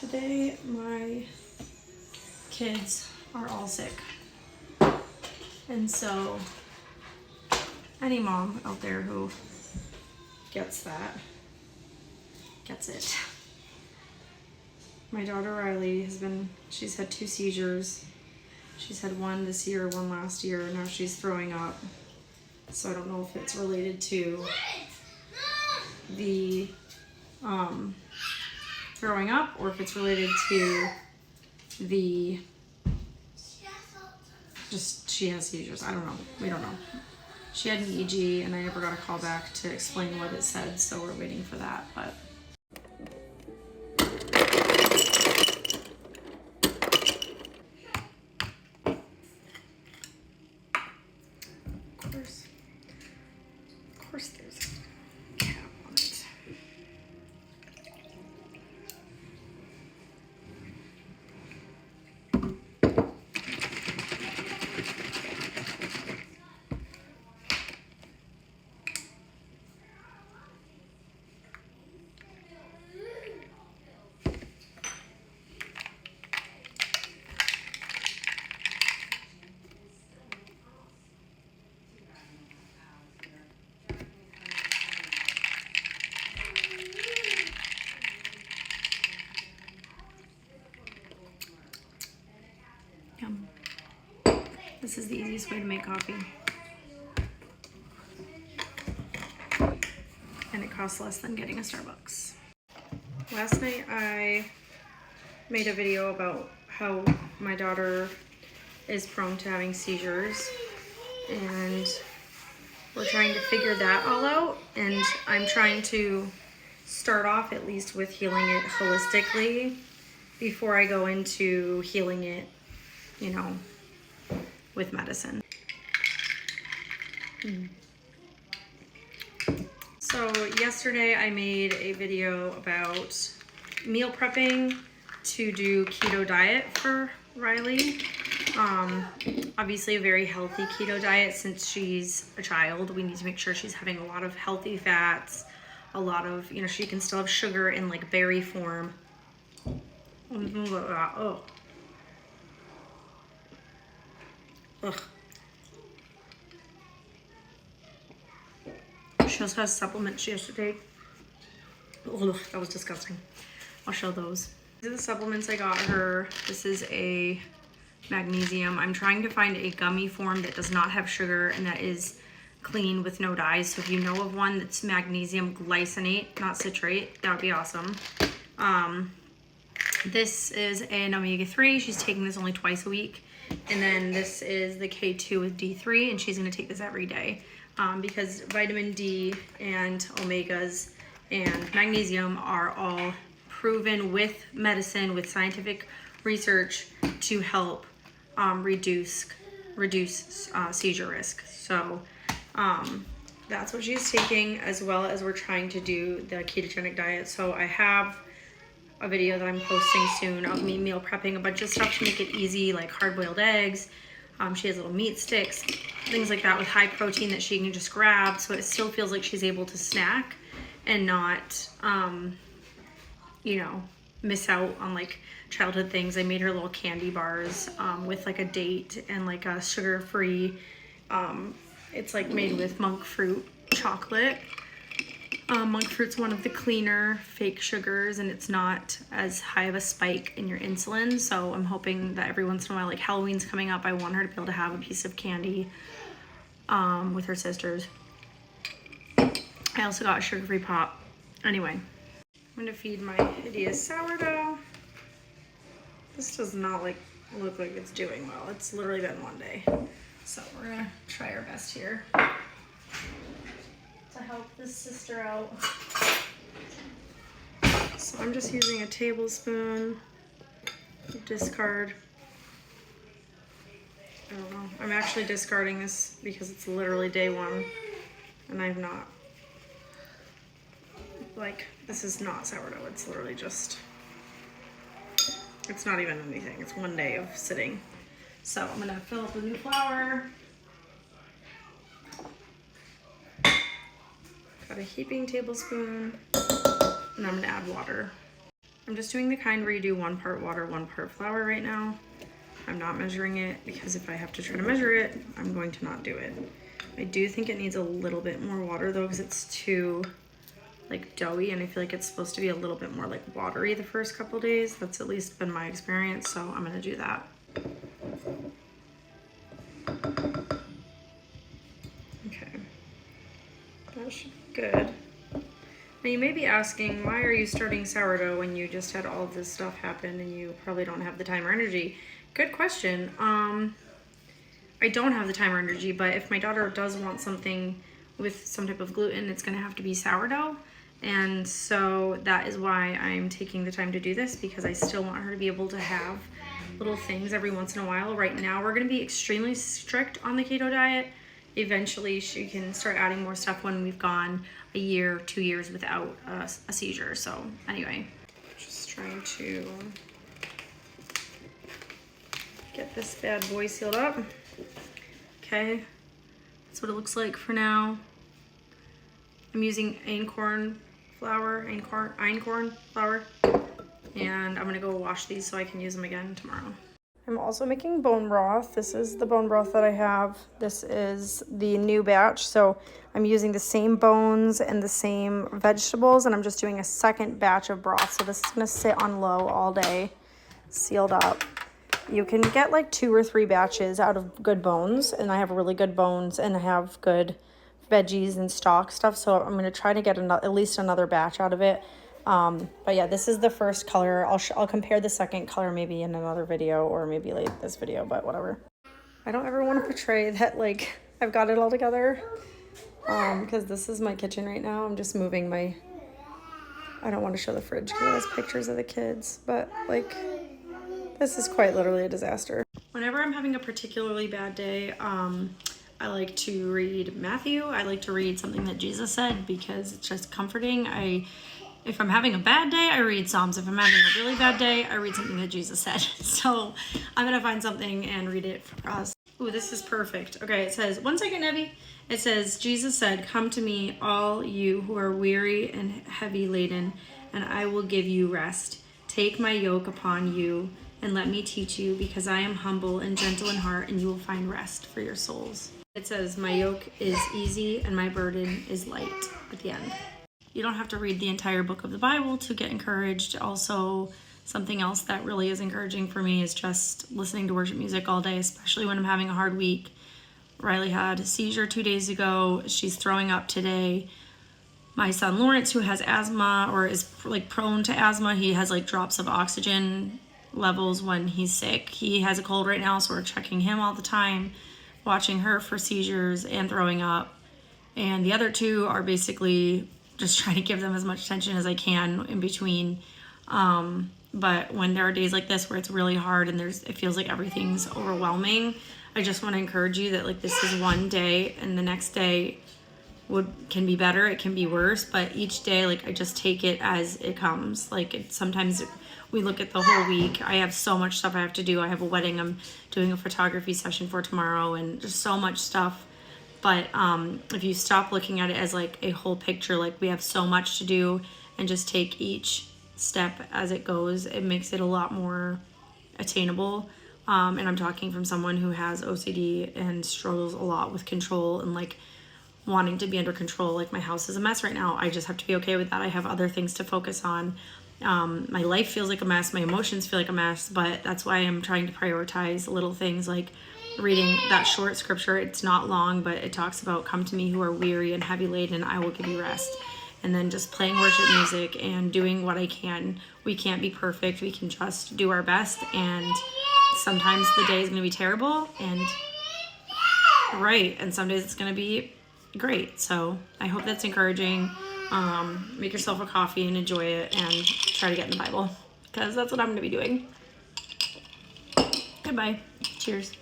Today my kids are all sick, and so any mom out there who gets that gets it. My daughter Riley she's had 2 seizures. She's had one this year, one last year, and now she's throwing up. So I don't know if it's related to the throwing up or if it's related to the she has seizures. I don't know. We don't know. She had an EEG and I never got a call back to explain what it said, so we're waiting for that. But of course there's a cap on it. Yum. This is the easiest way to make coffee. And it costs less than getting a Starbucks. Last night I made a video about how my daughter is prone to having seizures, and we're trying to figure that all out, and I'm trying to start off at least with healing it holistically before I go into healing it, you know, with medicine. So yesterday I made a video about meal prepping to do keto diet for Riley. Obviously a very healthy keto diet since she's a child. We need to make sure she's having a lot of healthy fats, a lot of, you know, she can still have sugar in like berry form. Oh. Ugh. She also has supplements she has to take. Ugh, that was disgusting. I'll show those. These are the supplements I got her. This is a magnesium. I'm trying to find a gummy form that does not have sugar and that is clean with no dyes. So if you know of one that's magnesium glycinate, not citrate, that would be awesome. This is an omega-3. She's taking this only twice a week. And then this is the K2 with D3, and she's gonna take this every day because vitamin D and omegas and magnesium are all proven with medicine, with scientific research to help reduce seizure risk. So that's what she's taking, as well as we're trying to do the ketogenic diet. So I have a video that I'm posting soon of me meal prepping a bunch of stuff to make it easy, like hard-boiled eggs. She has little meat sticks, things like that with high protein that she can just grab, so it still feels like she's able to snack and not, you know, miss out on like childhood things. I made her little candy bars with like a date and like a sugar-free, it's like made with monk fruit chocolate. Monk fruit's one of the cleaner fake sugars, and it's not as high of a spike in your insulin. So I'm hoping that every once in a while, like Halloween's coming up, I want her to be able to have a piece of candy with her sisters. I also got a sugar-free pop. Anyway, I'm gonna feed my hideous sourdough. This does not look like it's doing well. It's literally been one day. So we're gonna try our best here to help this sister out. So I'm just using a tablespoon, discard. I don't know. I'm actually discarding this because it's literally day 1 and I've not, like, this is not sourdough. It's literally just, it's not even anything. It's 1 day of sitting. So I'm gonna fill up with new flour. Got a heaping tablespoon, and I'm gonna add water. I'm just doing the kind where you do 1 part water, 1 part flour right now. I'm not measuring it because if I have to try to measure it, I'm going to not do it. I do think it needs a little bit more water though, because it's too like doughy, and I feel like it's supposed to be a little bit more like watery the first couple days. That's at least been my experience, so I'm gonna do that. Okay, that should be good. Now you may be asking, why are you starting sourdough when you just had all of this stuff happen and you probably don't have the time or energy? Good question. I don't have the time or energy, but if my daughter does want something with some type of gluten, it's gonna have to be sourdough. And so that is why I'm taking the time to do this, because I still want her to be able to have little things every once in a while. Right now, we're gonna be extremely strict on the keto diet. Eventually, she can start adding more stuff when we've gone a year, 2 years without a seizure. So anyway, just trying to get this bad boy sealed up. Okay, that's what it looks like for now. I'm using einkorn flour, and I'm gonna go wash these so I can use them again tomorrow. I'm also making bone broth. This is the bone broth that I have. This is the new batch, so I'm using the same bones and the same vegetables, and I'm just doing a second batch of broth. So this is gonna sit on low all day, sealed up. You can get like 2 or 3 batches out of good bones, and I have really good bones and I have good veggies and stock stuff, so I'm gonna try to get at least another batch out of it. But yeah, this is the first color. I'll compare the second color maybe in another video, or maybe like this video, but whatever. I don't ever want to portray that like I've got it all together, because this is my kitchen right now. I'm just moving my, I don't want to show the fridge because it has pictures of the kids, but like this is quite literally a disaster. Whenever I'm having a particularly bad day, I like to read Matthew. I like to read something that Jesus said because it's just comforting. If I'm having a bad day, I read Psalms. If I'm having a really bad day, I read something that Jesus said. So I'm gonna find something and read it for us. Ooh, this is perfect. Okay, it says, 1 second, Evie. It says, Jesus said, "Come to me, all you who are weary and heavy laden, and I will give you rest. Take my yoke upon you and let me teach you, because I am humble and gentle in heart, and you will find rest for your souls." It says, "My yoke is easy and my burden is light," at the end. You don't have to read the entire book of the Bible to get encouraged. Also, something else that really is encouraging for me is just listening to worship music all day, especially when I'm having a hard week. Riley had a seizure 2 days ago. She's throwing up today. My son Lawrence, who has asthma or is like prone to asthma, he has like drops of oxygen levels when he's sick. He has a cold right now, so we're checking him all the time, watching her for seizures and throwing up. And the other 2 are basically just trying to give them as much attention as I can in between. But when there are days like this where it's really hard and it feels like everything's overwhelming, I just want to encourage you that like this is one day, and the next day can be better, it can be worse, but each day, like, I just take it as it comes. Like, sometimes we look at the whole week. I have so much stuff I have to do. I have a wedding I'm doing a photography session for tomorrow, and just so much stuff. But if you stop looking at it as like a whole picture, like we have so much to do, and just take each step as it goes, it makes it a lot more attainable. And I'm talking from someone who has OCD and struggles a lot with control and like wanting to be under control. Like, my house is a mess right now. I just have to be okay with that. I have other things to focus on. My life feels like a mess. My emotions feel like a mess, but that's why I'm trying to prioritize little things like reading that short scripture. It's not long, but it talks about, "Come to me who are weary and heavy laden, I will give you rest." And then just playing worship music and doing what I can. We can't be perfect. We can just do our best. And sometimes the day is going to be terrible, and some days it's going to be great. So I hope that's encouraging. Make yourself a coffee and enjoy it, and try to get in the Bible, because that's what I'm going to be doing. Goodbye. Cheers.